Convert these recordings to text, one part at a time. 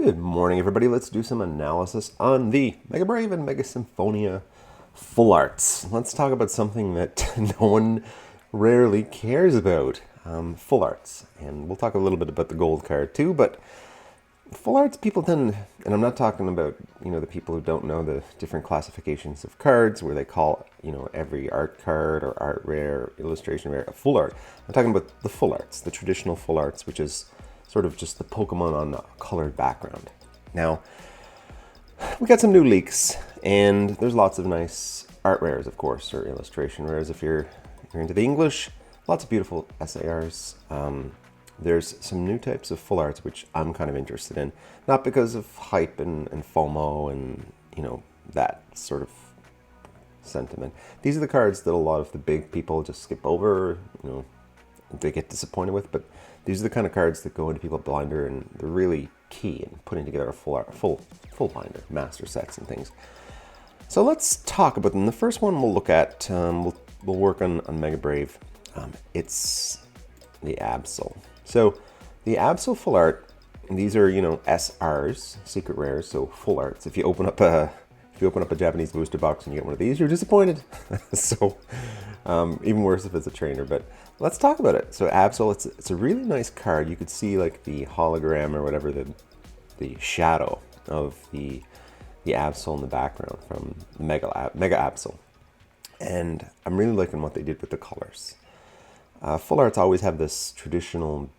Good morning, everybody. Let's do some analysis on the Mega Brave and Mega Symphonia full arts. Let's talk about something that no one rarely cares about, full arts. And we'll talk a little bit about the gold card too, but full arts people tend, and I'm not talking about, the people who don't know the different classifications of cards where they call, every art card or art rare, illustration rare a full art. I'm talking about the full arts, the traditional full arts, which is sort of just the Pokemon on a colored background. Now, we got some new leaks, and there's lots of nice art rares, of course, or illustration rares if you're into the English. Lots of beautiful SARs. There's some new types of full arts which I'm kind of interested in, not because of hype and FOMO and that sort of sentiment. These are the cards that a lot of the big people just skip over, they get disappointed with, but these are the kind of cards that go into people blinder, and they're really key in putting together a full binder, master sets and things. So let's talk about them. The first one we'll look at, we'll work on Mega Brave. It's the Absol. So the Absol full art, these are SRs, secret rares, so full arts. If you open up a Japanese booster box and you get one of these, you're disappointed. So even worse if it's a trainer, but let's talk about it. So Absol, it's a really nice card. You could see like the hologram or whatever, the shadow of the Absol in the background from Mega Absol. And I'm really liking what they did with the colors. Full arts always have this traditional,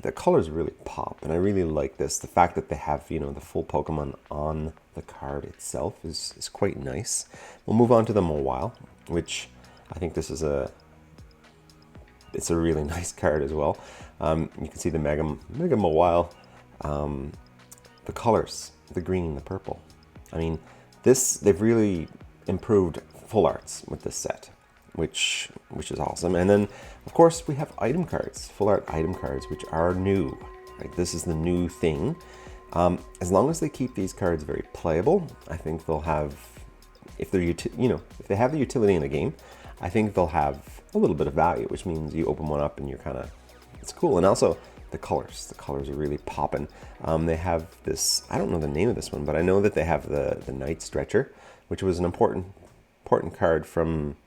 the colors really pop, and I really like this. The fact that they have, the full Pokemon on the card itself is quite nice. We'll move on to the Mawile, which I think this is it's a really nice card as well. You can see the Mega Mawile, the colors, the green, the purple. I mean, they've really improved full arts with this set, which is awesome. And then, of course, we have item cards, full art item cards, which are new. Right? This is the new thing. As long as they keep these cards very playable, I think they'll have, if they have the utility in the game, I think they'll have a little bit of value, which means you open one up and you're it's cool. And also the colors are really popping. They have this, I don't know the name of this one, but I know that they have the Night Stretcher, which was an important card from,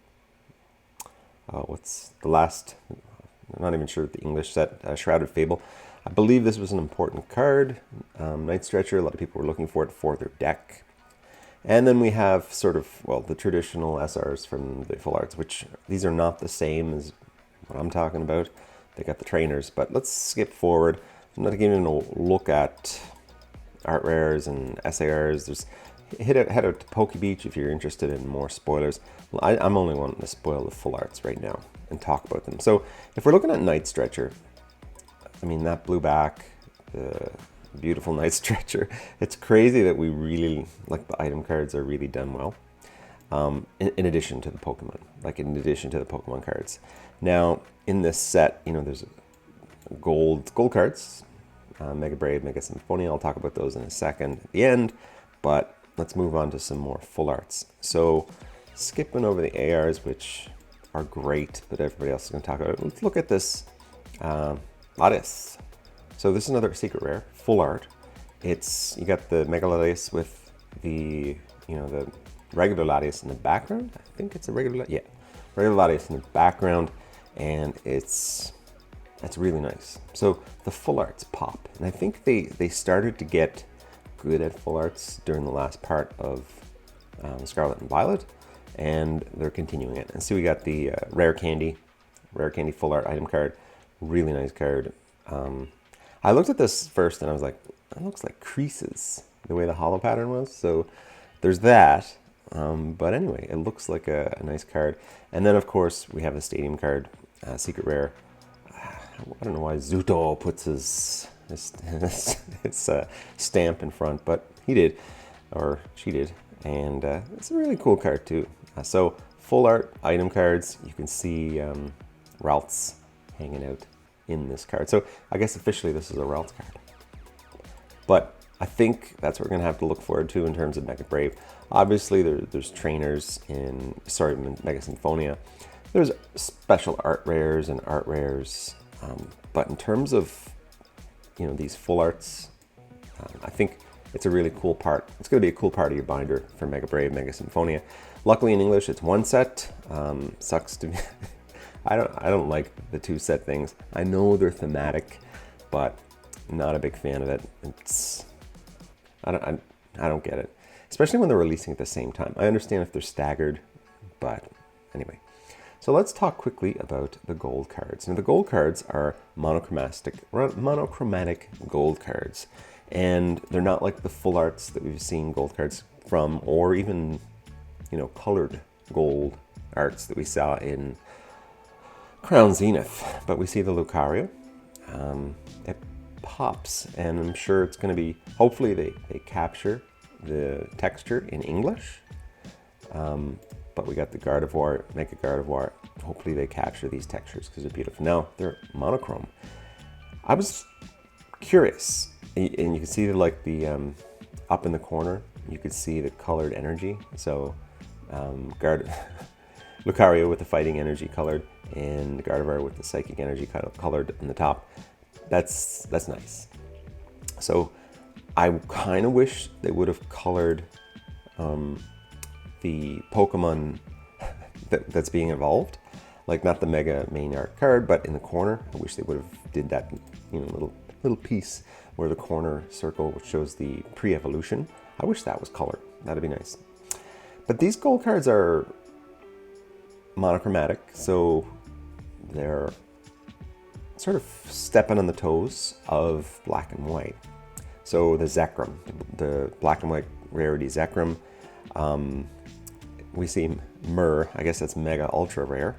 what's the last, I'm not even sure the English set, Shrouded Fable. I believe this was an important card, Night Stretcher. A lot of people were looking for it for their deck. And then we have sort of, the traditional SRs from the full arts, which these are not the same as what I'm talking about. They got the trainers, but let's skip forward. I'm not giving a look at art rares and SARs. Head out to Poke Beach if you're interested in more spoilers. I'm only wanting to spoil the full arts right now and talk about them. So if we're looking at Night Stretcher, I mean, that blue back, the beautiful Night Stretcher. It's crazy that we really, like, the item cards are really done well. In addition to the Pokemon, cards. Now, in this set, there's gold cards, Mega Brave, Mega Symphonia. I'll talk about those in a second at the end, but let's move on to some more full arts. So, skipping over the ARs, which are great, but everybody else is going to talk about it. Let's look at this Latias. So this is another secret rare, full art. You got the Mega Latias with the regular Latias in the background. I think it's a regular Latias in the background, and it's really nice. So the full arts pop, and I think they started to get good at full arts during the last part of Scarlet and Violet, and they're continuing it. And so we got the Rare Candy full art item card, really nice card. I looked at this first and I was like, that looks like creases, the way the hollow pattern was. So there's that. But anyway, it looks like a nice card. And then, of course, we have the Stadium card, secret rare. I don't know why Zuto puts his stamp in front, but he did, or she did. And it's a really cool card, too. So full art item cards, you can see Ralts hanging out in this card. So I guess officially this is a Ralts card. But I think that's what we're going to have to look forward to in terms of Mega Brave. Obviously, there's trainers in, Mega Symphonia. There's special art rares and art rares. But in terms of, these full arts I think it's a really cool part. It's going to be a cool part of your binder for Mega Brave, Mega Symphonia. Luckily in English, it's one set. Sucks to be. I don't like the two set things. I know they're thematic, but not a big fan of it. I don't get it, especially when they're releasing at the same time. I understand if they're staggered, but anyway. So let's talk quickly about the gold cards. Now the gold cards are monochromatic gold cards, and they're not like the full arts that we've seen gold cards from, or even colored gold arts that we saw in Crown Zenith. But we see the Lucario. It pops, and I'm sure it's going to be, hopefully they capture the texture in English. But we got the Gardevoir, Mega Gardevoir. Hopefully they capture these textures because they're beautiful. Now they're monochrome. I was curious, and you can see like the up in the corner, you could see the colored energy. So Lucario with the fighting energy colored, and Gardevoir with the psychic energy kind of colored on the top. That's nice. So I kind of wish they would have colored the Pokemon that's being evolved, like not the Mega main art card, but in the corner. I wish they would have did that, little piece where the corner circle, which shows the pre-evolution. I wish that was colored. That'd be nice. But these gold cards are monochromatic, so they're sort of stepping on the toes of black and white. So the Zekrom, the black and white rarity Zekrom, we see Myrrh, I guess that's mega ultra rare,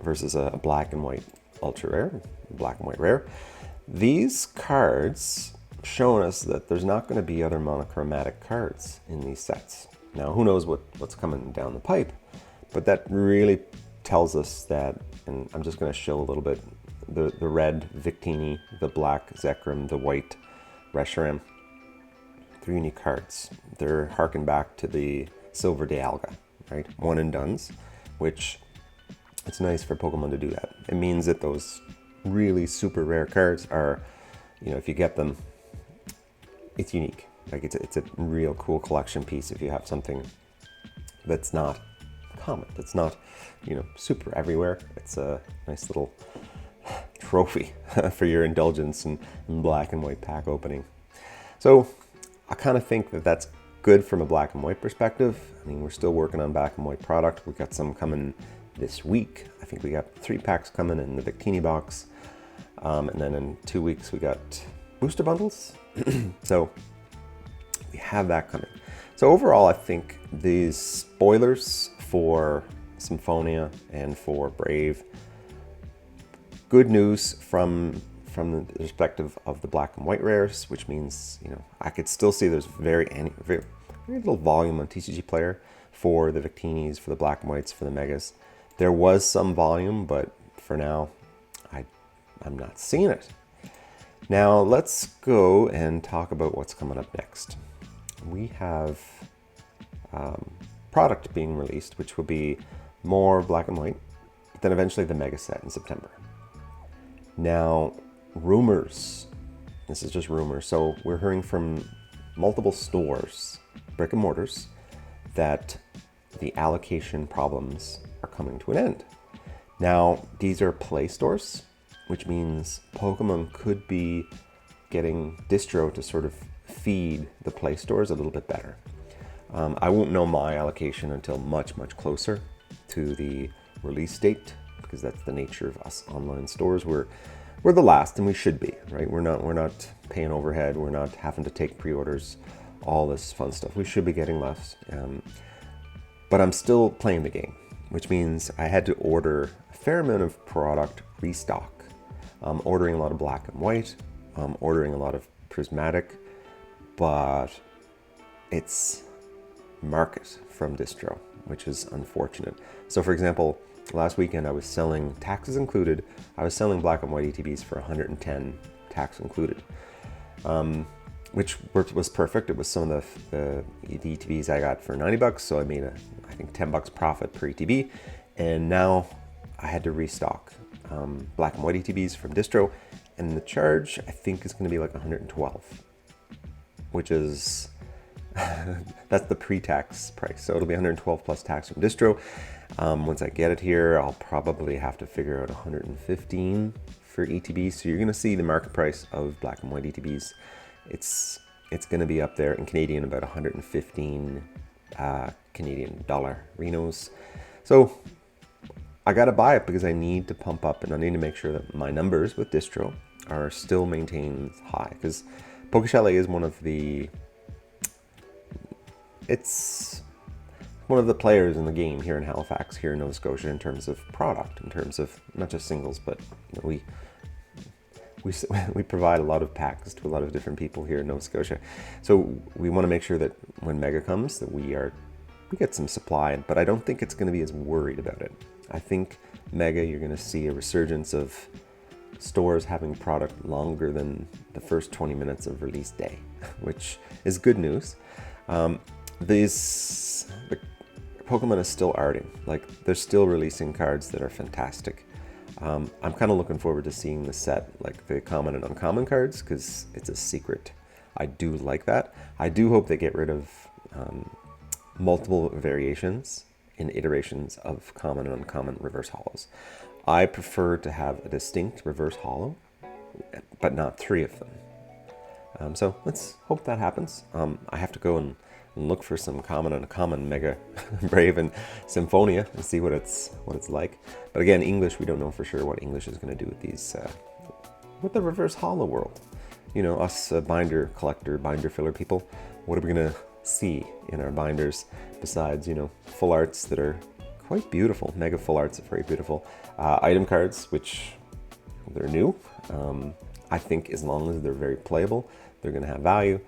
versus a black and white ultra rare, black and white rare. These cards showing us that there's not going to be other monochromatic cards in these sets. Now, who knows what's coming down the pipe, but that really tells us that, and I'm just going to show a little bit, the red Victini, the black Zekrom, the white Reshiram. They're unique cards. They're harking back to the Silver Dialga, right? One and dones, which it's nice for Pokemon to do that. It means that those really super rare cards are, if you get them, it's unique. Like it's a real cool collection piece if you have something that's not common, that's not, super everywhere. It's a nice little trophy for your indulgence in black and white pack opening. So I kind of think that that's good from a black and white perspective. I mean, we're still working on black and white product. We've got some coming this week. I think we got 3 packs coming in the Victini box. And then in 2 weeks, we got booster bundles. So we have that coming. So overall, I think these spoilers for Symphonia and for Brave, good news from the perspective of the black and white rares, which means, I could still see there's very little volume on TCG Player for the Victinis, for the black and whites, for the Megas. There was some volume, but for now, I'm not seeing it. Now let's go and talk about what's coming up next. We have product being released, which will be more black and white, but then eventually the Mega set in September. Now, rumors, this is just rumors, so we're hearing from multiple stores, brick and mortars, that the allocation problems are coming to an end. Now, these are play stores, which means Pokemon could be getting distro to sort of feed the play stores a little bit better. I won't know my allocation until much, much closer to the release date, because that's the nature of us online stores. We're the last, and we should be, right? We're not paying overhead. We're not having to take pre-orders, all this fun stuff. We should be getting less. But I'm still playing the game, which means I had to order a fair amount of product restock. Ordering a lot of black and white, ordering a lot of prismatic, but it's market from distro, which is unfortunate. So for example, last weekend I was selling, taxes included, I was selling black and white ETBs for 110, tax included, which was perfect. It was some of the ETBs I got for 90 bucks, so I made I think 10 bucks profit per ETB, and now I had to restock black and white ETBs from distro, And the charge, I think, is going to be like 112, which is, that's the pre-tax price. So it'll be 112 plus tax from distro. Once I get it here, I'll probably have to figure out 115 for ETBs. So you're going to see the market price of black and white ETBs. It's going to be up there in Canadian, about 115 Canadian dollar Renos. So I got to buy it because I need to pump up, and I need to make sure that my numbers with distro are still maintained high, because Poker Chalet is one of the players in the game here in Halifax, here in Nova Scotia, in terms of product, in terms of not just singles, but you know, we provide a lot of packs to a lot of different people here in Nova Scotia. So we want to make sure that when Mega comes, that we get some supply, but I don't think it's going to be as worried about it. I think Mega, you're going to see a resurgence of stores having product longer than the first 20 minutes of release day, which is good news. The Pokemon is still arting. Like, they're still releasing cards that are fantastic. I'm kind of looking forward to seeing the set, like the common and uncommon cards, because it's a secret. I do like that. I do hope they get rid of multiple variations in iterations of common and uncommon reverse hollows. I prefer to have a distinct reverse hollow, but not 3 of them. So let's hope that happens. I have to go and look for some common and uncommon Mega Brave and Symphonia and see what it's like. But again, English, we don't know for sure what English is going to do with these, with the reverse hollow world. You know, us binder collector, binder filler people, what are we going to see in our binders besides, you know, full arts that are quite beautiful. Mega full arts are very beautiful. Item cards, which they're new. I think as long as they're very playable, they're going to have value.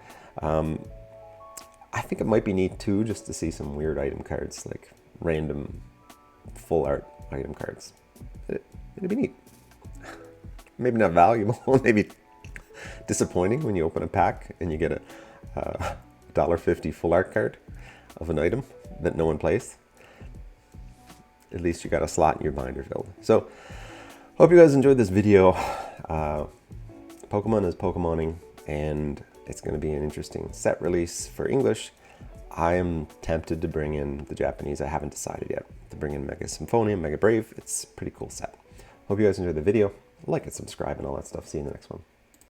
I think it might be neat too, just to see some weird item cards, like random full art item cards. It'd be neat. Maybe not valuable, maybe disappointing when you open a pack and you get a $1.50 full art card of an item that no one plays. At least you got a slot in your binder filled. So, hope you guys enjoyed this video. Pokemon is Pokemoning, and it's going to be an interesting set release for English. I am tempted to bring in the Japanese. I haven't decided yet to bring in Mega Symphonia, Mega Brave. It's a pretty cool set. Hope you guys enjoyed the video. Like and subscribe and all that stuff. See you in the next one.